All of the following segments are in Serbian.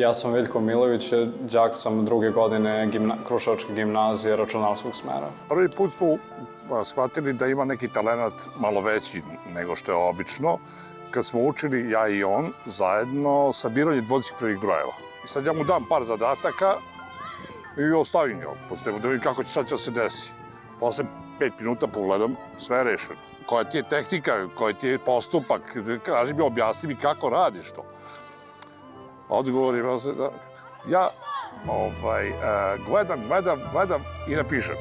Ja sam Veljko Milović, đak sam druge godine Kruševačke gimnazije računarskog smera. Prvi put smo shvatili da ima neki talenat malo veći nego što je obično, kad smo učili, ja i on, zajedno sabiranje dvocifrenih brojeva. I sad ja mu dam par zadataka i ostavim ga, postavim da vidim kako će sad će se desi. Posle 5 minuta pogledam, sve je rešeno. Koja ti je tehnika, koji ti je postupak, kaži mi, objasni mi kako radiš to. Odgovor je da ja gledam i napišem.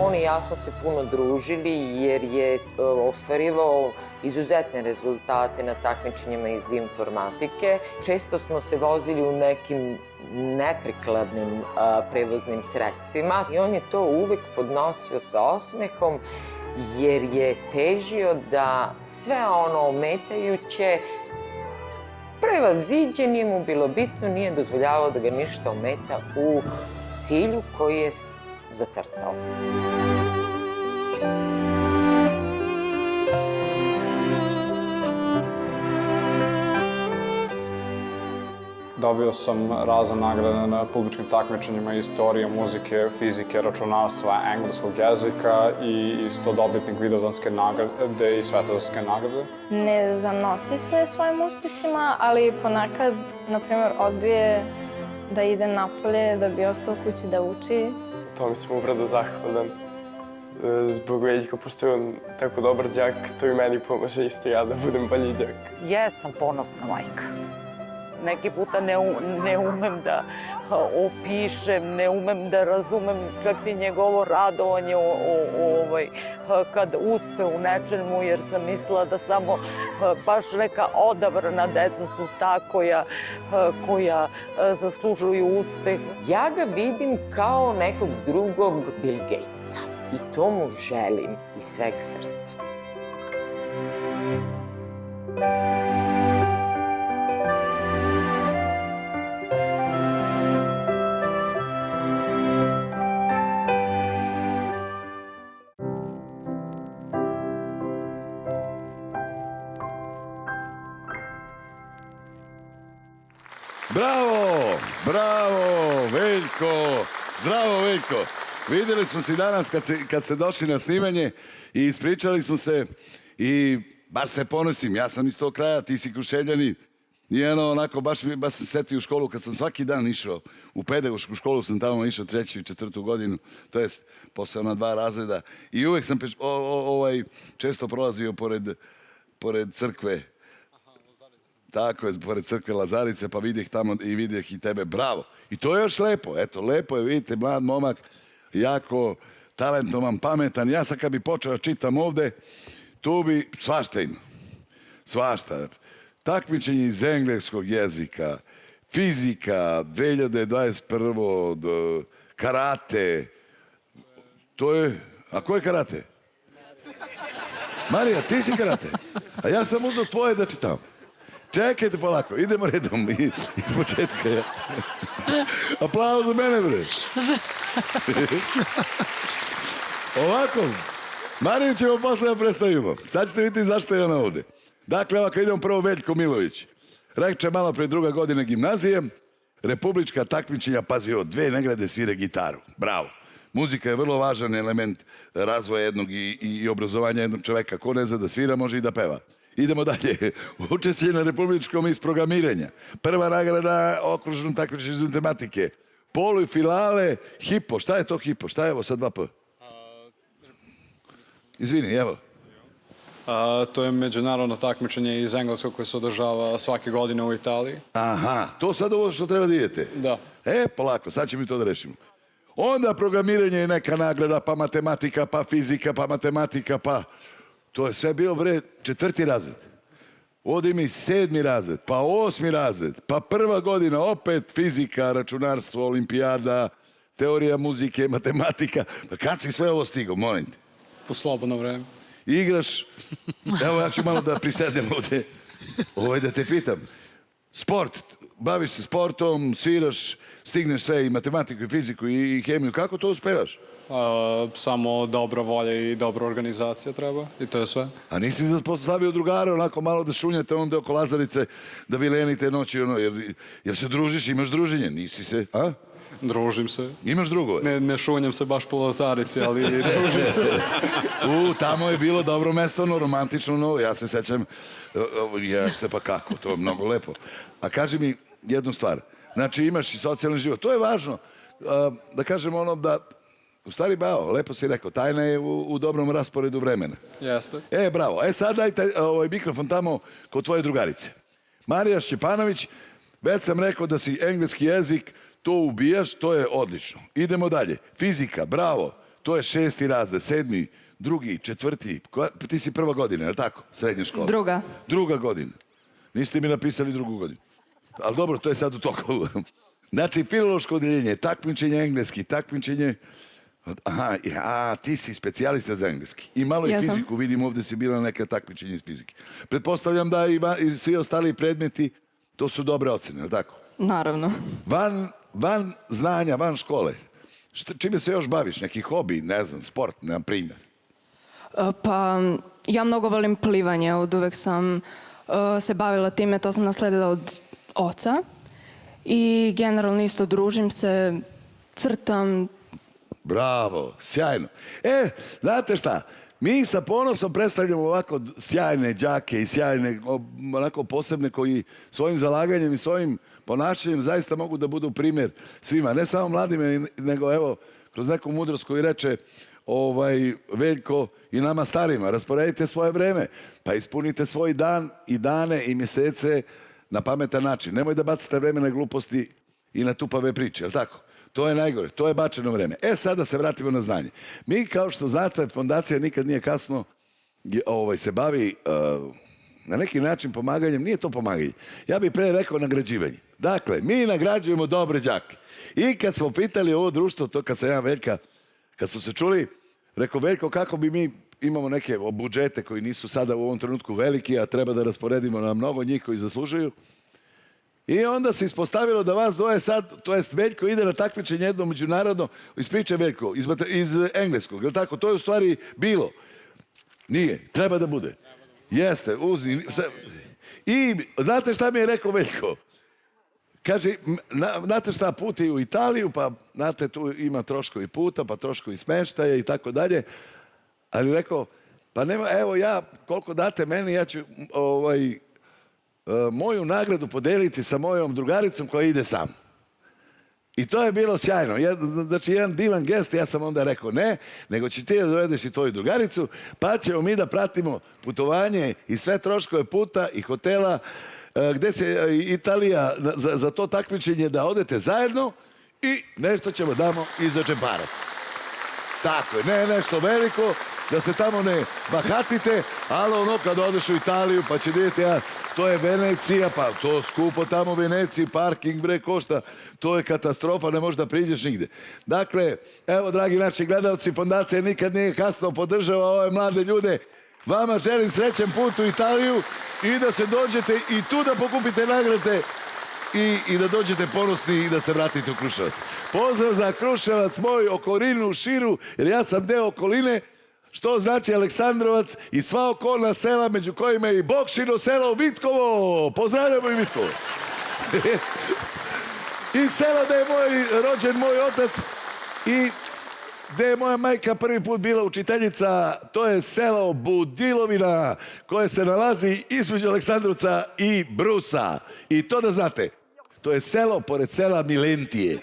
On i ja smo se puno družili jer je ostvarivao izuzetne rezultate na takmičenjima iz informatike. Često smo se vozili u nekim neprikladnim prevoznim sredstvima i on je to uvek podnosio sa osmehom jer je težio da sve ono ometajuće prevaziđe, nije mu bilo bitno, nije dozvoljavao da ga ništa ometa u cilju koji je zacrtao. Dobio sam razne nagrade na publičkim takmičenjima istorije, muzike, fizike, računarstva, engleskog jezika i isto dobitnik Vidovdanske nagrade i Svetozarske nagrade. Ne zanosi se svojim uspesima, ali ponekad, na primjer, odbije da ide napolje, da bi ostao kući da uči. Tome sam uvrado zahvalan. Zbog Veljka, pošto je on tako dobar đak, to i meni pomaže isto ja da budem bolji đak. Jesam ponosna majka. Neki puta ne umem da opišem, ne umem da razumem čak ni njegovo radovanje kad uspe u nečemu, jer sam mislila da samo baš neka odabrana deca su ta koja zaslužuju uspeh. Ja ga vidim kao nekog drugog Bill Gatesa i to mu želim iz sveg srca. Bravo, bravo, Veljko, zdravo Veljko. Vidjeli smo se danas kad ste došli na snimanje i ispričali smo se i baš se ponosim, ja sam iz tog kraja, ti si Kruševljani. I onako, baš sam setio u školu kad sam svaki dan išao, u pedagošku školu sam tamo išao 3. i 4. godinu, to jest posle ona 2 razreda i uvek sam često prolazio pored crkve. Tako je, pored crkve Lazarice, pa vidjeh tamo i vidjeh i tebe, bravo. I to je još lepo, eto, lepo je, vidite, mlad momak, jako talentovan, pametan. Ja sad kad bi počeo čitam ovde, tu bi svašta ima, svašta. Takmičenje iz engleskog jezika, fizika, 2021, karate, to je, a ko je karate? Marija, ti si karate? A ja sam uzeo tvoje da čitam. Čekajte polako, idemo redom iz početka. Aplauz za mene, bre. Ovako, Mariju ćemo posle da predstavimo. Sad ćete vidjeti zašto je ona ovde. Dakle, ovako idemo prvo Veljko Milović. Reče malo pre 2. godine gimnazije, republička takmičenja, pazi ovo, 2 nagrade, svire gitaru. Bravo. Muzika je vrlo važan element razvoja jednog i obrazovanja jednog čoveka. Ko ne zna da svira, može i da peva. Idemo dalje. Učešće na republičkom iz programiranja. Prva nagrada okružno takmičenje iz matematike. Polufinale, hipo. Šta je to hipo? Šta je ovo sa 2P? Izvini, evo. To je međunarodno takmičenje iz engleskog koje se održava svake godine u Italiji. Aha, to sad ovo što treba da idete? Da. Polako, sad ćemo mi to da rešimo. Onda programiranje je neka nagrada, pa matematika, pa fizika, pa matematika, pa... To je sve bilo, bre, 4. razred. Ovdje ima i 7. razred, pa 8. razred, pa 1. godina, opet fizika, računarstvo, olimpijada, teorija muzike, matematika. Pa kad si sve ovo stigao, molim te? U slobodno vreme. igraš, evo ja ću malo da prisedem ovdje, da te pitam. Sport, baviš se sportom, sviraš, stigneš sve i matematiku i fiziku i hemiju, kako to uspevaš? Samo dobra volja i dobra organizacija treba i to je sve. A nisi zapostavio drugare onako malo da šunjate onda oko Lazarice, da vi lenite noći, jer se družiš, imaš druženje, nisi se, a? Družim se. Imaš drugove? Ne šunjam se baš po Lazarici, ali družim se. Tamo je bilo dobro mesto, romantično, ja se sećam, jeste pa kako, to je mnogo lepo. A kaži mi jednu stvar, znači imaš i socijalni život, to je važno, da kažem da, u stvari, lepo si rekao, tajna je u dobrom rasporedu vremena. Jeste. Bravo, sad dajte mikrofon tamo kod tvoje drugarice. Marija Šćepanović, već sam rekao da si engleski jezik, to ubijaš, to je odlično. Idemo dalje. Fizika, bravo, to je 6. razred, 7., 2., 4. Ti si 1. godina, je li tako? Srednje škole. Druga godina. Niste mi napisali 2. godinu. Ali dobro, to je sad u toku. Znači, filološko odeljenje, takmičenje engleski, takmičenje... ti si specijalista za engleski. I malo i fiziku, vidim ovdje si bila neka takmičenja iz fizike. Pretpostavljam da i svi ostali predmeti, to su dobre ocene, je li tako? Naravno. Van znanja, van škole, čime se još baviš? Neki hobi, ne znam, sport, na primjer? Pa, ja mnogo volim plivanje, od uvek sam se bavila time, to sam nasledila od oca. I generalno isto družim se, crtam. Bravo, sjajno. Znate šta, mi sa ponosom predstavljamo ovako sjajne đake i sjajne, onako posebne koji svojim zalaganjem i svojim ponašanjem zaista mogu da budu primjer svima. Ne samo mladima, nego evo, kroz neku mudrost koju reče Veljko i nama starima. Rasporedite svoje vreme, pa ispunite svoj dan i dane i mjesece na pametan način. Nemoj da bacite vreme na gluposti i na tupave priče, je li tako? To je najgore, to je bačeno vreme. Sad da se vratimo na znanje. Mi, kao što znate, fondacija Nikad nije kasno se bavi na neki način pomaganjem. Nije to pomaganje. Ja bih pre rekao nagrađivanje. Dakle, mi nagrađujemo dobre đake. I kad smo pitali ovo društvo, to kad sam ja Veljka, kad smo se čuli, rekao Veljko, kako bi mi imamo neke budžete koji nisu sada u ovom trenutku veliki, a treba da rasporedimo na mnogo njih koji zaslužuju. I onda se ispostavilo da vas dvoje sad, to jest Veljko ide na takmičenje jedno međunarodno, ispričaj Veljko, iz engleskog, je li tako? To je u stvari bilo. Nije, treba da bude. Jeste, I znate šta mi je rekao Veljko? Kaže, znate šta, put je u Italiju, pa znate, tu ima troškovi puta, pa troškovi smeštaja i tako dalje. Ali rekao, pa nema, evo ja, koliko date meni, ja ću moju nagradu podeliti sa mojom drugaricom koja ide sam. I to je bilo sjajno. Znači, jedan divan gest, ja sam onda rekao ne, nego će ti da dovedeš i tvoju drugaricu, pa ćemo mi da pratimo putovanje i sve troškove puta i hotela, gde se Italija za to takmičenje da odete zajedno i nešto ćemo damo i za džeparac. Tako je, ne nešto veliko, da se tamo ne bahatite, ali kad odeš u Italiju pa će vidjeti, to je Venecija, pa to skupo tamo u Veneciji, parking košta, to je katastrofa, ne možeš da priđeš nigde. Dakle, evo, dragi naši gledalci, fondacija Nikad nije kasno podržava ove mlade ljude. Vama želim srećan put u Italiju i da se dođete i tu da pokupite nagrade i da dođete ponosni i da se vratite u Kruševac. Pozdrav za Kruševac, moj, okolinu, širu, jer ja sam deo okoline, što znači Aleksandrovac i sva okolna sela, među kojima je i Bokšino selo Vitkovo. Pozdravljamo i Vitkovo. I selo gde je rođen moj otac i gde je moja majka prvi put bila učiteljica, to je selo Budilovina, koje se nalazi između Aleksandrovca i Brusa. I to da znate, to je selo pored sela Milentije.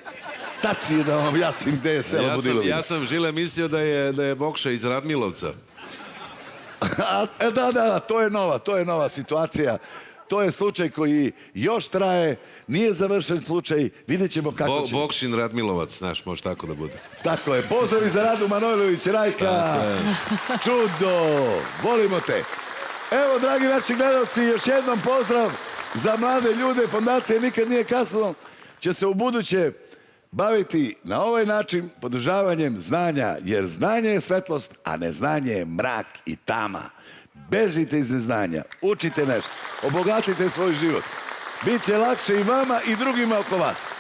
Tačnije da vam objasnim gde je selo Budilovina. Ja sam Žile mislio da je Bokša iz Radmilovca. Da, to je nova situacija. To je slučaj koji još traje, nije završen slučaj, vidjet ćemo kako će... Bokšin Radmilovac, znaš, može tako da bude. Tako je, pozdravi za Radu Manojlović, Rajka, čudo, volimo te. Evo, dragi naši gledalci, još jednom pozdrav za mlade ljude, fondacija Nikad nije kasno, će se u buduće baviti na ovaj način podržavanjem znanja, jer znanje je svetlost, a neznanje je mrak i tama. Bežite iz neznanja, učite nešto, obogatite svoj život. Biće lakše i vama i drugima oko vas.